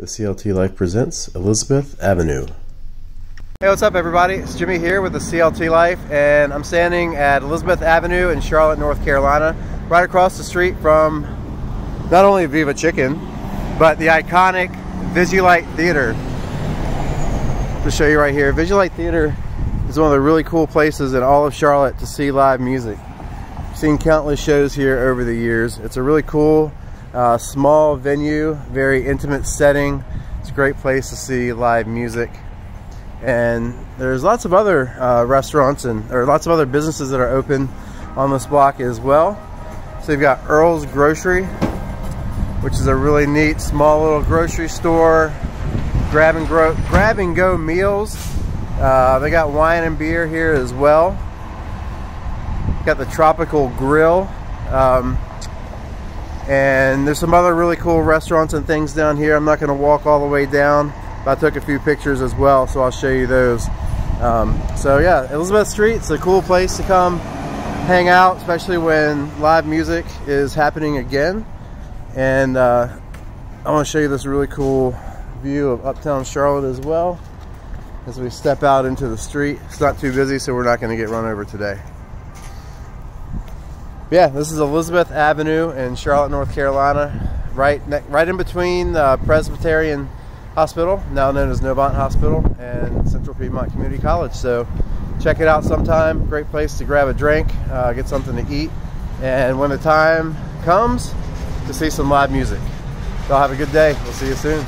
The CLT Life presents Elizabeth Avenue. Hey, what's up everybody? It's Jimmy here with the CLT Life, and I'm standing at Elizabeth Avenue in Charlotte, North Carolina, right across the street from not only Viva Chicken, but the iconic Visulite Theater. To show you right here, Visulite Theater is one of the really cool places in all of Charlotte to see live music. I've seen countless shows here over the years. It's a really cool small venue, very intimate setting. It's a great place to see live music. And there's lots of other restaurants or lots of other businesses that are open on this block as well. So you've got Earl's Grocery, which is a really neat small little grocery store. Grab and go meals. They got wine and beer here as well. Got the Tropical Grill. And there's some other really cool restaurants and things down here. I'm not going to walk all the way down, but I took a few pictures as well, so I'll show you those. So yeah, Elizabeth Street, it's a cool place to come hang out, especially when live music is happening again. And I want to show you this really cool view of Uptown Charlotte as well as we step out into the street. It's not too busy, so we're not going to get run over today. Yeah, this is Elizabeth Avenue in Charlotte, North Carolina, right in between Presbyterian Hospital, now known as Novant Hospital, and Central Piedmont Community College. So check it out sometime. Great place to grab a drink, get something to eat, and when the time comes, to see some live music. So have a good day. We'll see you soon.